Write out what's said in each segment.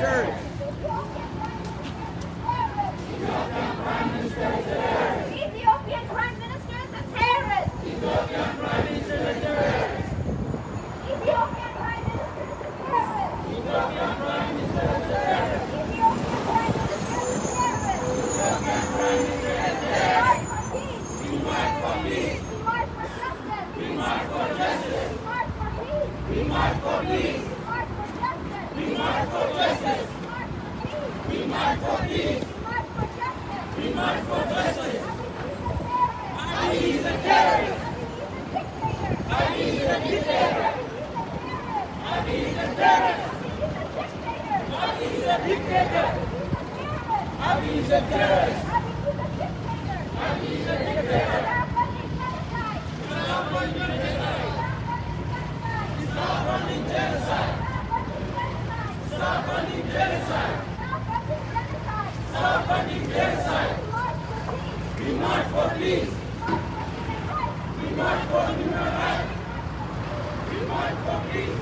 terrorists. Ethiopian Prime Minister is a terrorist! Ethiopian Prime Minister is a terrorist. Ethiopian Prime Minister is a terrorist! Ethiopian Prime Minister is a terrorist. Ethiopian Prime Minister is a terrorist! Ethiopian Prime Minister is a terrorist. We march for peace. We march for justice! We march for justice. We march for peace! We march for peace. We march for justice! We march for justice. We march for peace! We march for peace. We march for justice! We march for justice. Abiy is a Abiy is a terrorist! terrorist. Abiy is a dictator! Abiy is a terrorist. Abiy is a Abiy is a dictator! dictator. Abiy is a terrorist. Abiy is a dictator! Stop funding genocide. Stop funding genocide. Stop funding genocide. Stop funding genocide. We march for peace. We march for human rights. We march for peace.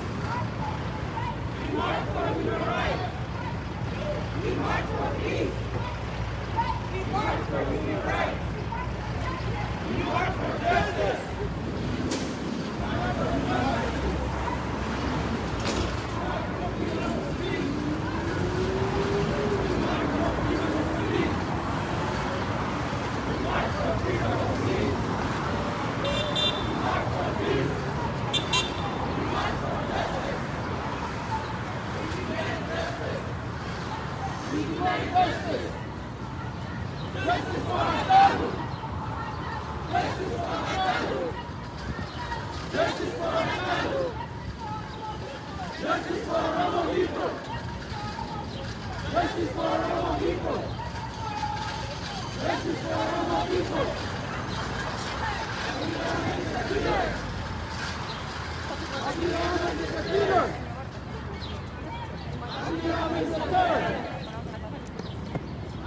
We march for human rights. We march for peace. We march for human rights. We march for justice. We demand justice. Justice for Adamu. Justice for Adamu. Justice for Adamu. Justice for Oromo people. Justice for Oromo people. Justice for Oromo people. Abiy Ahmed is a killer. Abiy Ahmed is a killer. Abiy Ahmed is a terrorist.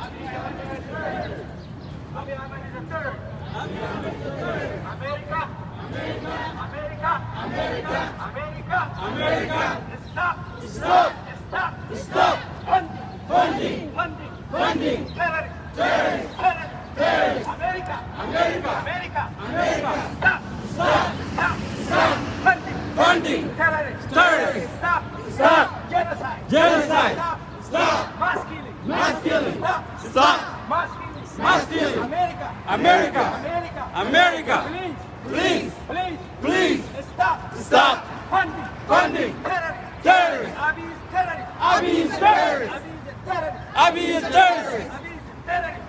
Abiy Ahmed is a terrorist. Abiy Ahmed is a terrorist. Abiy Ahmed is a terrorist. America. America. America. America. America. America. Stop. Stop. Stop. Stop. Funding. Funding. Funding. Funding. Terrorist. Terrorist. Terrorist. Terrorist. America. America. America. America. Stop. Stop. Stop. Stop. Funding. Funding. Terrorist. Terrorist. Stop. Stop. Genocide. Genocide. Stop. Stop. Mass killing. Mass killing. Stop. Stop. Mass killing. Mass killing. America. America. America. America. Please. Please. Please. Please. Stop. Stop. Funding. Funding. Terrorist. Terrorist. Abiy is terrorist. Abiy is terrorist. Abiy is terrorist.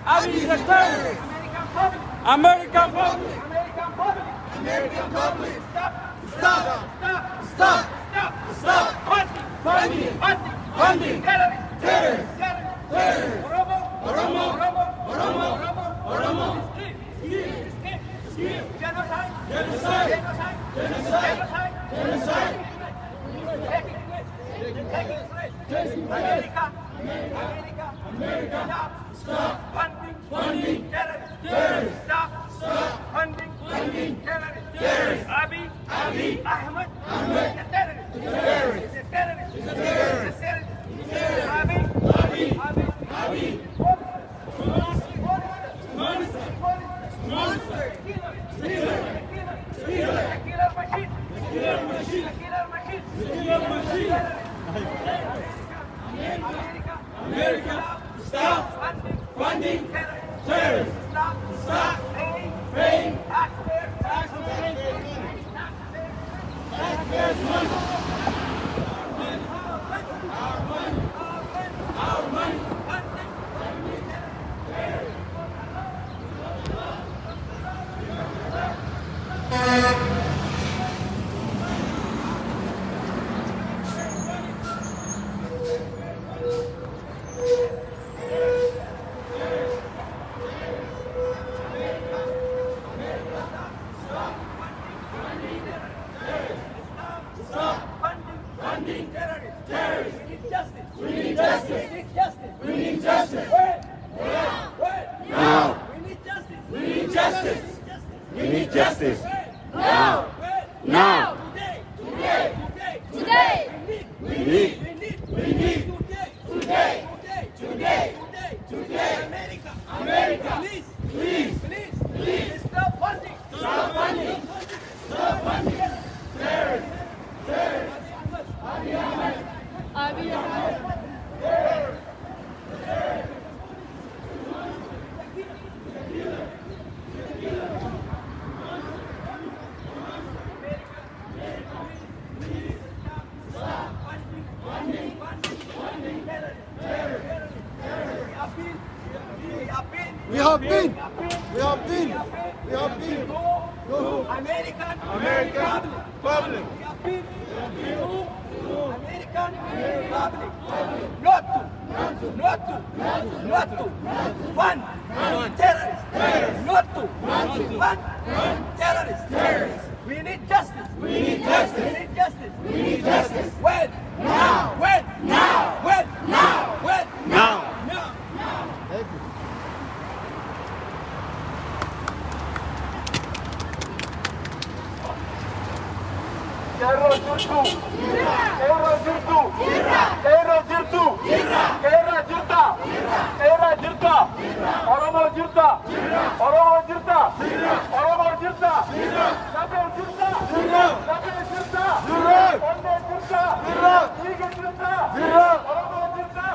Abiy is a terrorist. American public. American public. American public. American public. Stop. Stop. Stop. Stop. Stop. Stop. Funding. Funding. Funding. Funding. Terrorist. Terrorist. Terrorist. Oromo. Oromo. Oromo. Oromo. Oromo. Oromo. Genocide. Genocide. Genocide. Genocide. Genocide. Taking place. America. America. America. Stop. Stop. Funding. Funding. Terrorist. Terrorist. Stop. Stop. Funding. Funding. Terrorist. Terrorist. Abiy. Abiy. Ahmed. Ahmed. Is a terrorist. Is a terrorist. Is a terrorist. Is a terrorist. Is a terrorist. Abiy. Abiy. Abiy. Abiy. Monster. Monster. Killer. Killer. Killer. Killer machine. Killer machine. Killer machine. Killer machine. America. America. Stop. Funding. Funding. Terrorists. Stop. Stop. Paying. Taxpayers. Taxpayers. Taxpayers money. Our money. Our money. Funding terrorists. Terrorists. We need justice. We need justice. We need justice. We need justice. When? Now. We need justice. We need justice. We need justice. Now. Now. Today. Today. Today. We need. We need. We need. Today. have been. We have been. We have been. To American public. We have been to American public. Not to fund terrorists. Not to fund terrorists. We need justice. We need justice. When? Now. When? Now. Thank you. Kerro jirta. Oromo jirta. Nabe jirta. Onde jirta. Ige jirta. Oromo jirta.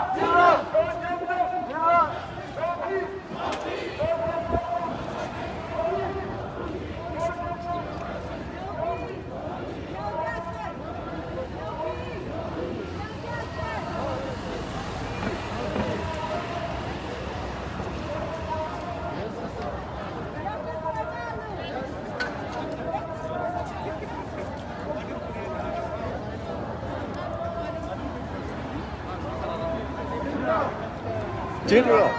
General.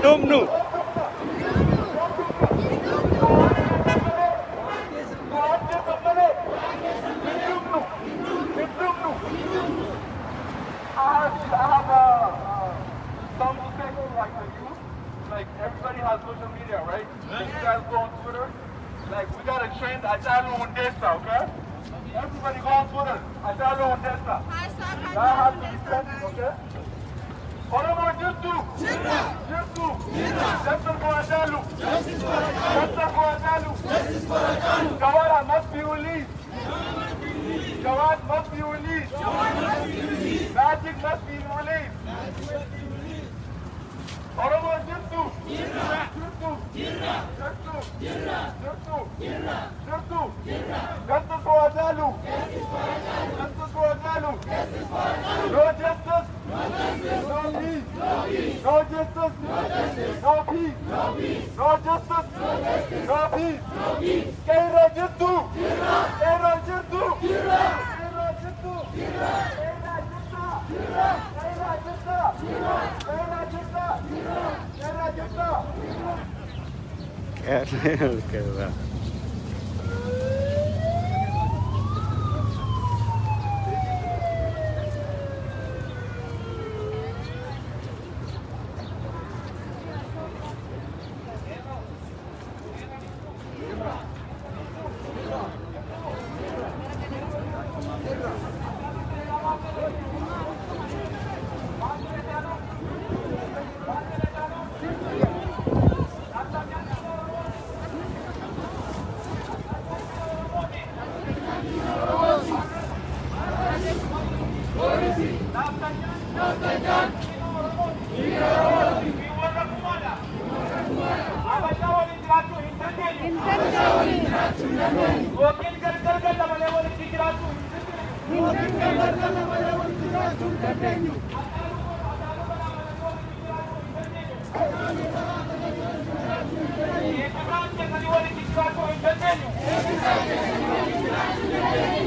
Dumnu. Like everybody has social media, right? You guys go on Twitter. Like we got a trend, Atalu Undesa, okay? Everybody go on Twitter. Atalu Undesa. That has to be said, okay? Oromo Jirtu. Justice for Atalu. Gawara must be released. Jawad must be released. Magic must be released. Oromo Jirtu. Justice for Atalu. No justice. No peace. No justice. No peace. No justice. No peace. Kerro Jirtu. Keren.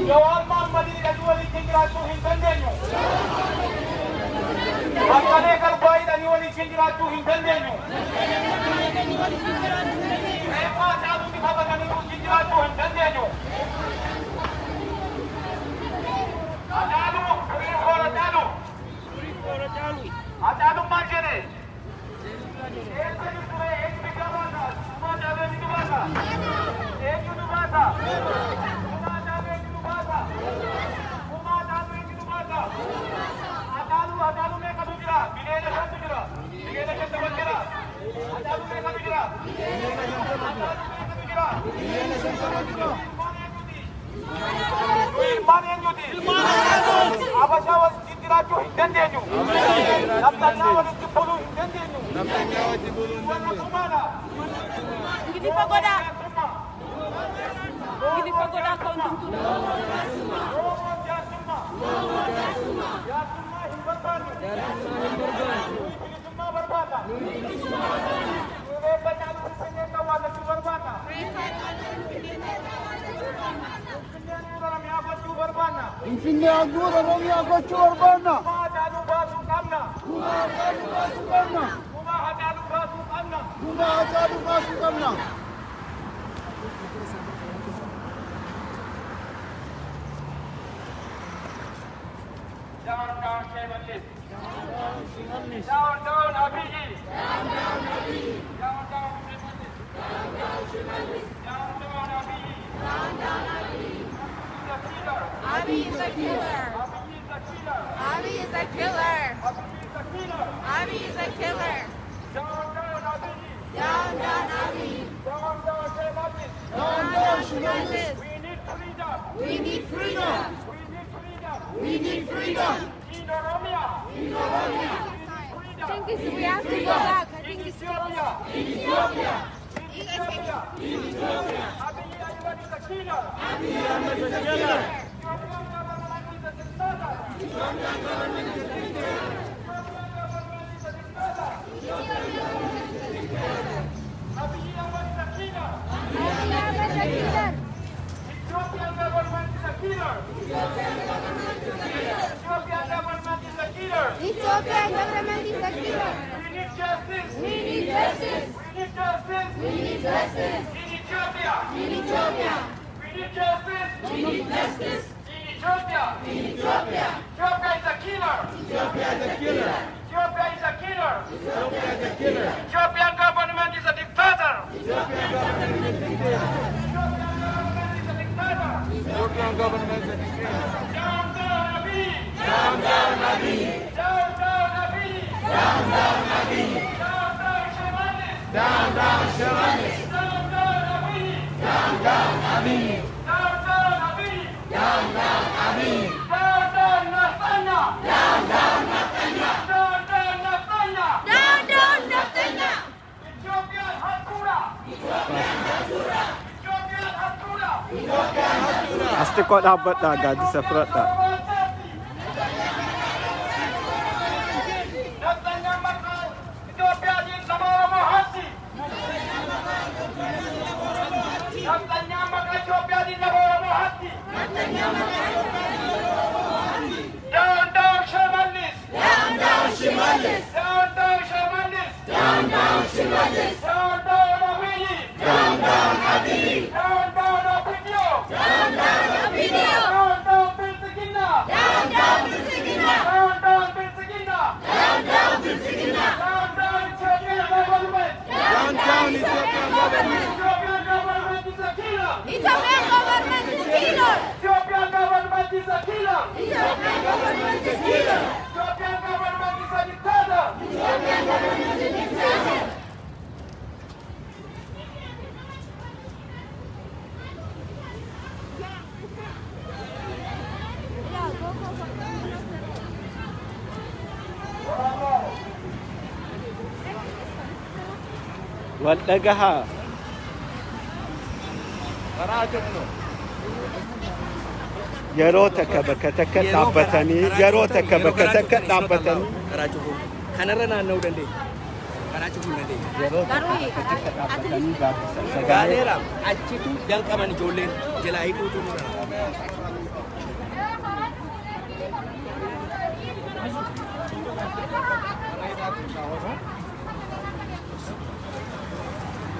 Jawab Muhammad ini wali Kinjiratu Hindandenyo. Bakale Karbai dari wali Kinjiratu Hindandenyo. Ema tahu di bawah kami Kinjiratu Hindandenyo. Atalu marjane. Apa jiraachuu hin dandeenyu. Naftanyaa walitti buluu hin dandeenyu. Warra kumaadha. Gidi fagoodhaa. Gidi fagoodhaa kan tuntuudha. Oromoo jaarsummaa. Jaarsummaa hin barbaannu. Bilisummaa barbaada. Reeffa nyaatuu Finfinnee kaawwatachuu barbaada. Finfinneen Oromiyaa gochuu barbaanna. Finfinnee handhuura Oromiyaa gochuu barbaanna. Kumaa Haacaaluu baasuu qabna. Kumaa Haacaaluu baasuu qabna. Kumaa Haacaaluu baasuu qabna. Kumaa Haacaaluu baasuu qabna. Down, down, Shemallis. Down, down, Abiy. Down, down, Shemallis. Down, down, Abiy. Abiy is a killer. Abiy is a killer. Abiy is a killer. Abiy is a killer. Abiy is a killer. Down, down, Abiy. Down, down, Abiy. Down, down, Shemallis. Down, down, Shemallis. We need freedom. We need freedom. We need freedom. We need freedom. In Oromia. I think we have to go back. I In think it's Ethiopia. Ethiopia. Ethiopia. Abiy Ahmed is a killer. Abiy Ahmed is a killer. Ethiopian government is a dictator. Ethiopian government is a dictator. Abiy Ahmed is a killer. Abiy Ahmed is a killer. Ethiopian government is a killer. Ethiopian government is a killer. Ethiopian government is a killer. We need justice. We need justice. We need justice. We need justice. In Ethiopia. In Ethiopia. We need justice. We need justice. In Ethiopia. In Ethiopia. Ethiopia is a killer. Ethiopia is a killer. Ethiopia is a killer. Ethiopia is a killer. Ethiopian government is a dictator. Ethiopian government is a dictator. Ethiopian government is a dictator. Ethiopian government is a dictator. Down, down, Abiy. Down, down, Abiy. Down, down, Abiy. Down, down, Abiy. Down, down, Shemallis. Down, down, Shemallis. Down, down, Abiy. Down, down, Abiy. Down, down, Abiy. Down, down, Abiy. Down, down, Nathanya. Down, down, Nathanya. Down, down, Nathanya. Down, down, Nathanya. Ethiopian Hatura. Ethiopian Hatura. Asti kau dapat dah gaji separate dah. Nathanya makal Ethiopia di Samara Mohasi. Nathanya makal Ethiopia di Samara Mohasi. Down, down, Shemallis. Down, down, Shemallis. Down, down, Shemallis. Down, down, Shemallis. Down, down, Abiy. Down, down, Abiy. Down, down, Abidio. Down, down, Abidio. Down, down, Bilsigina. Down, down, Bilsigina. Down, down, Bilsigina. Down, down, Bilsigina. Down, down, Ethiopian government. Down, down, Ethiopian government. Ethiopian government is a killer. Ethiopian government is killer. Ethiopian government is a killer. Ethiopian government is killer. Ethiopian government is a dictator. Ethiopian government is dictator. Wadagaha. Yeroo takka bakka takka dhaabbatanii yeroo takka bakka takka dhaabbatanii karaa cufuun kanarra naanna'uu dandeenya. Karaa cufuun dandeenya. yeroo takka bakka takka dhaabbatanii gaaffisan. Gaaleera achitu jalqaban ijoolleen jalaa hiikuutu nurra. Thank you.